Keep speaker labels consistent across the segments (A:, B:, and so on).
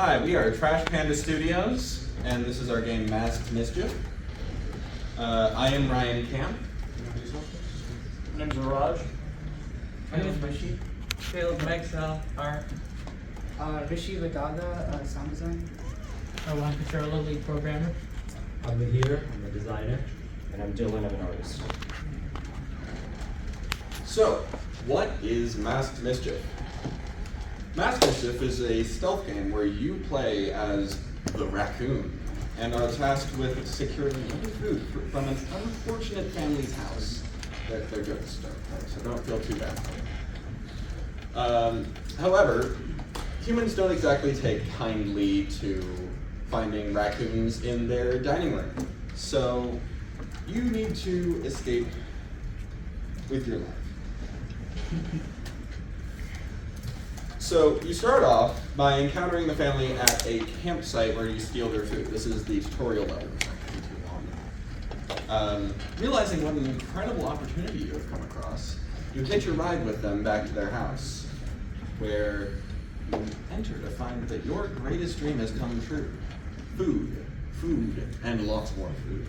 A: Hi, we are Trash Panda Studios, and this is our game Masked Mischief. I am Ryan Camp.
B: My name's Raj.
C: My name is Rishi. Caleb Maxwell, art.
D: Rishi Vadaga, sound design.
C: Juan Castrollo, lead programmer.
E: I'm Mahir, I'm a designer.
F: And I'm Dylan, I'm an artist.
A: So, what is Masked Mischief? Masked Mischief is a stealth game where you play as the raccoon and are tasked with securing food from an unfortunate family's house that they're just so don't feel too bad. However, humans don't exactly take kindly to finding raccoons in their dining room, so you need to escape with your life. So you start off by encountering the family at a campsite where you steal their food. This is the tutorial level. Realizing what an incredible opportunity you have come across, you hitch a ride with them back to their house, where you enter to find that your greatest dream has come true. Food, and lots more food.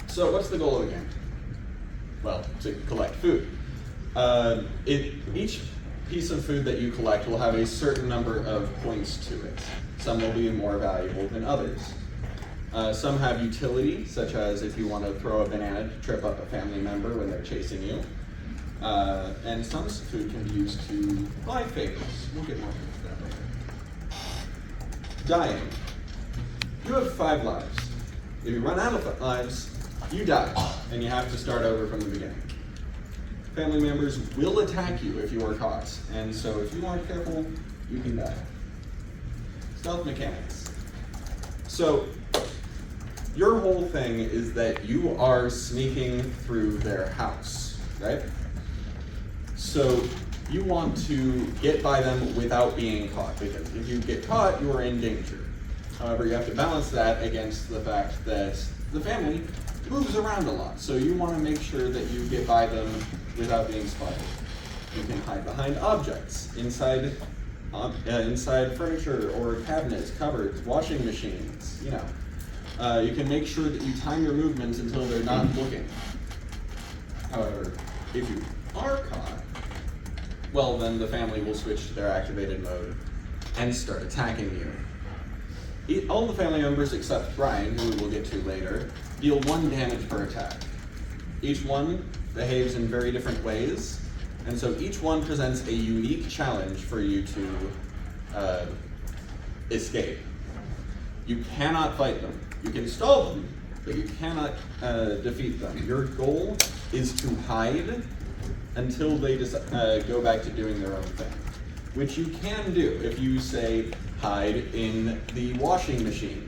A: So what's the goal of the game? Well, to collect food. Each piece of food that you collect will have a certain number of points to it. Some will be more valuable than others. Some have utility, such as if you want to throw a banana to trip up a family member when they're chasing you. And some food can be used to buy favors. We'll get more into that later. Dying. You have 5 lives. If you run out of lives, you die, and you have to start over from the beginning. Family members will attack you if you are caught, and so if you aren't careful, you can die. Stealth mechanics. So, your whole thing is that you are sneaking through their house, right? So, you want to get by them without being caught, because if you get caught, you are in danger. However, you have to balance that against the fact that the family moves around a lot, so you want to make sure that you get by them without being spotted. You can hide behind objects, inside furniture or cabinets, cupboards, washing machines, you know. You can make sure that you time your movements until they're not looking. However, if you are caught, well then the family will switch to their activated mode and start attacking you. All the family members except Brian, who we will get to later, deal 1 damage per attack. Each one behaves in very different ways, and so each one presents a unique challenge for you to escape. You cannot fight them. You can stall them, but you cannot defeat them. Your goal is to hide until they go back to doing their own thing, which you can do if you say hide in the washing machine.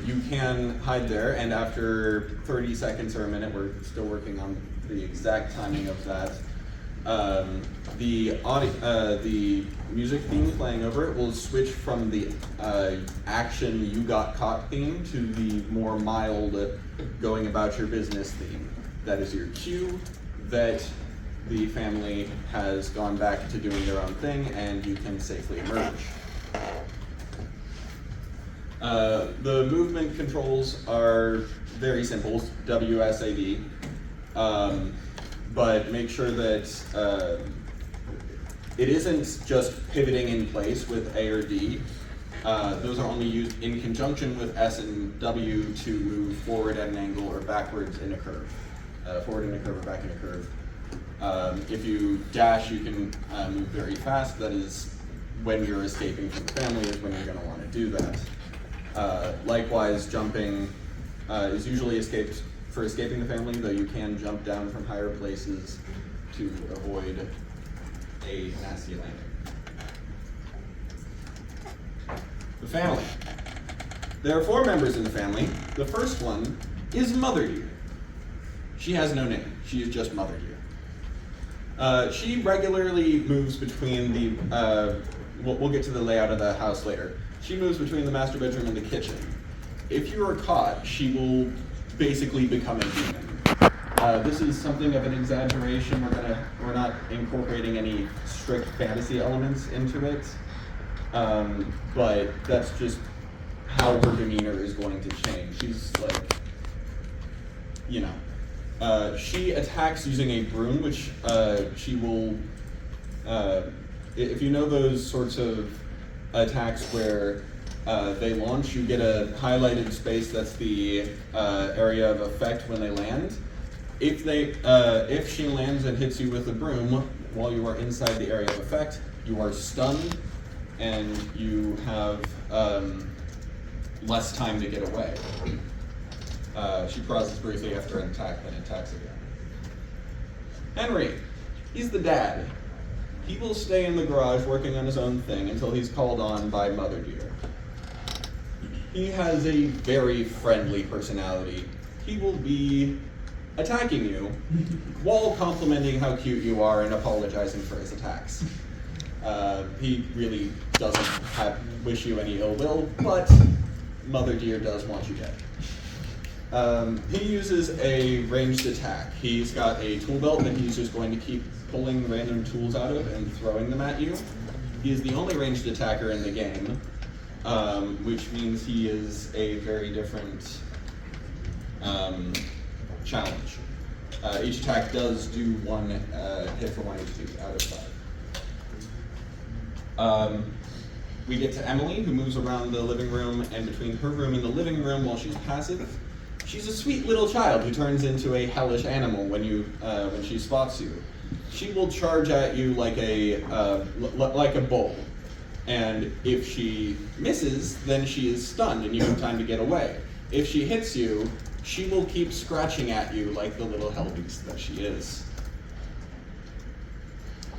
A: You can hide there, and after 30 seconds or a minute, we're still working on the exact timing of that, the music theme playing over it will switch from the action you got caught theme to the more mild going about your business theme. That is your cue that the family has gone back to doing their own thing, and you can safely emerge. The movement controls are very simple, WSAD, but make sure that it isn't just pivoting in place with A or D. Those are only used in conjunction with S and W to move forward at an angle or backwards in a curve. Forward in a curve or back in a curve. If you dash, you can move very fast. That is when you're escaping from the family is when you're going to want to do that. Likewise, jumping is usually for escaping the family, though you can jump down from higher places to avoid a nasty landing. The family. There are 4 members in the family. The first one is Mother Deer. She has no name. She is just Mother Deer. She regularly moves between the, we'll get to the layout of the house later. She moves between the master bedroom and the kitchen. If you are caught, she will basically become a demon. This is something of an exaggeration. We're not incorporating any strict fantasy elements into it, but that's just how her demeanor is going to change. She's like, you know, she attacks using a broom, which she will. If you know those sorts of attacks where they launch, you get a highlighted space that's the area of effect when they land. If she lands and hits you with a broom while you are inside the area of effect, you are stunned and you have less time to get away. She pauses briefly after an attack, then attacks again. Henry, he's the dad. He will stay in the garage working on his own thing until he's called on by Mother Deer. He has a very friendly personality. He will be attacking you while complimenting how cute you are and apologizing for his attacks. He really doesn't wish you any ill will, but Mother Deer does want you dead. He uses a ranged attack. He's got a tool belt that he's just going to keep pulling random tools out of and throwing them at you. He is the only ranged attacker in the game, which means he is a very different challenge. Each attack does do one hit for 1 HP out of 5. We get to Emily, who moves around the living room, and between her room and the living room while she's passive. She's a sweet little child who turns into a hellish animal when she spots you. She will charge at you like a bull, and if she misses, then she is stunned and you have time to get away. If she hits you, she will keep scratching at you like the little hell beast that she is.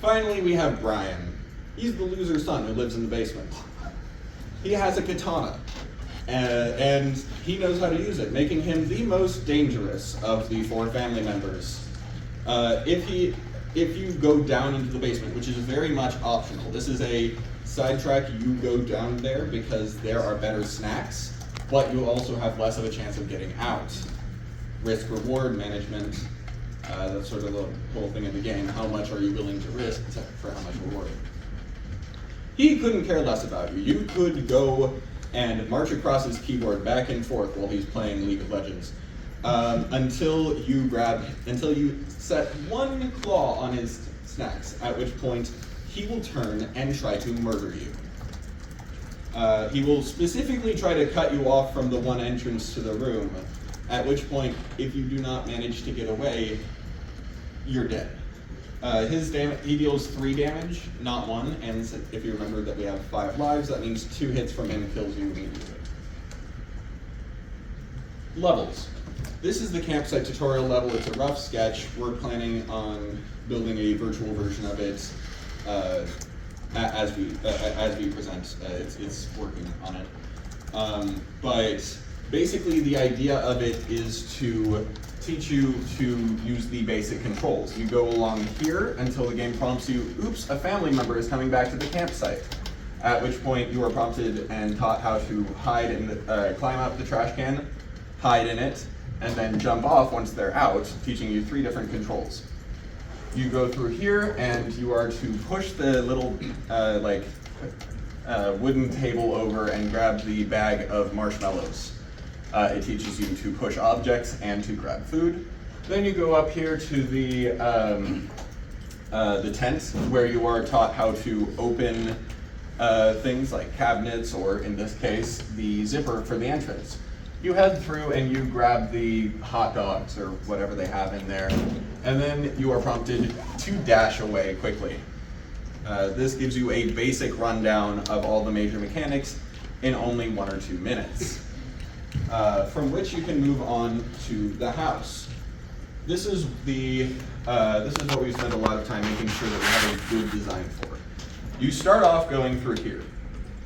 A: Finally, we have Brian. He's the loser's son who lives in the basement. He has a katana, and he knows how to use it, making him the most dangerous of the 4 family members. If you go down into the basement, which is very much optional, this is a sidetrack, you go down there because there are better snacks, but you also have less of a chance of getting out. Risk-reward management, that's sort of the whole thing in the game. How much are you willing to risk for how much reward? He couldn't care less about you. You could go and march across his keyboard back and forth while he's playing League of Legends. Until you set one claw on his snacks, at which point he will turn and try to murder you. He will specifically try to cut you off from the one entrance to the room, at which point, if you do not manage to get away, you're dead. He deals 3 damage, not 1, and if you remember that we have 5 lives, that means 2 hits from him kills you immediately. Levels. This is the campsite tutorial level. It's a rough sketch. We're planning on building a virtual version of it as we present. It's working on it. But basically, the idea of it is to teach you to use the basic controls. You go along here until the game prompts you, oops, a family member is coming back to the campsite. At which point you are prompted and taught how to hide in climb up the trash can, hide in it, and then jump off once they're out, teaching you 3 different controls. You go through here and you are to push the little wooden table over and grab the bag of marshmallows. It teaches you to push objects and to grab food. Then you go up here to the tent, where you are taught how to open things like cabinets, or in this case, the zipper for the entrance. You head through and you grab the hot dogs or whatever they have in there, and then you are prompted to dash away quickly. This gives you a basic rundown of all the major mechanics in only 1 or 2 minutes. From which you can move on to the house. This is what we spend a lot of time making sure that we have a good design for. You start off going through here.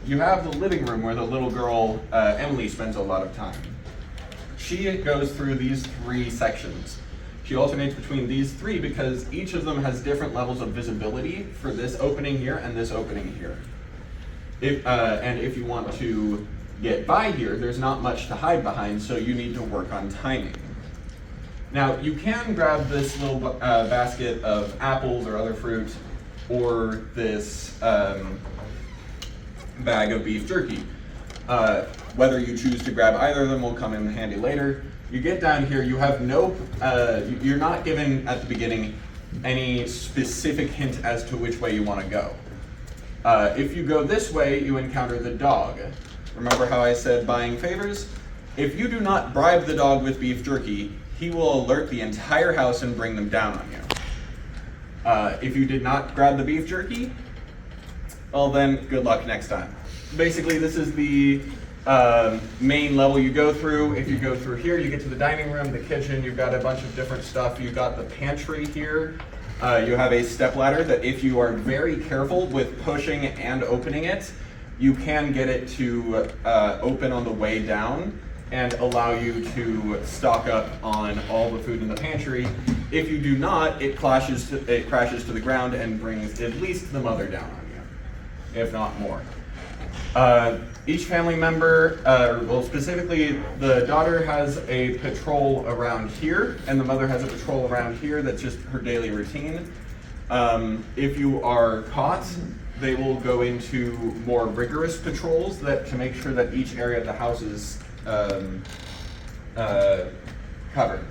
A: You have the living room where the little girl, Emily, spends a lot of time. She goes through these 3 sections. She alternates between these 3 because each of them has different levels of visibility for this opening here and this opening here. If you want to get by here, there's not much to hide behind, so you need to work on timing. Now, you can grab this little basket of apples or other fruit, or this bag of beef jerky. Whether you choose to grab either of them will come in handy later. You get down here, you have no, you're not given at the beginning any specific hint as to which way you want to go. If you go this way, you encounter the dog. Remember how I said buying favors? If you do not bribe the dog with beef jerky, he will alert the entire house and bring them down on you. If you did not grab the beef jerky, well then, good luck next time. Basically, this is the main level you go through. If you go through here, you get to the dining room, the kitchen, you've got a bunch of different stuff. You've got the pantry here. You have a stepladder that if you are very careful with pushing and opening it, you can get it to open on the way down and allow you to stock up on all the food in the pantry. If you do not, it crashes to the ground and brings at least the mother down on you, if not more. Each family member, well specifically the daughter has a patrol around here and the mother has a patrol around here. That's just her daily routine. If you are caught, they will go into more rigorous patrols to make sure that each area of the house is covered.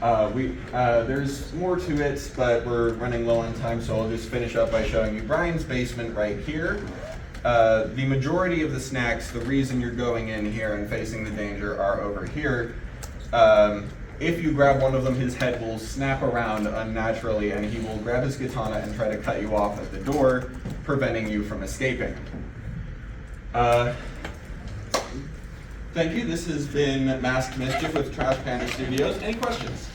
A: There's more to it, but we're running low on time, so I'll just finish up by showing you Brian's basement right here. The majority of the snacks, the reason you're going in here and facing the danger, are over here. If you grab one of them, his head will snap around unnaturally and he will grab his katana and try to cut you off at the door, preventing you from escaping. Thank you. This has been Masked Mischief with Trash Panda Studios. Any questions?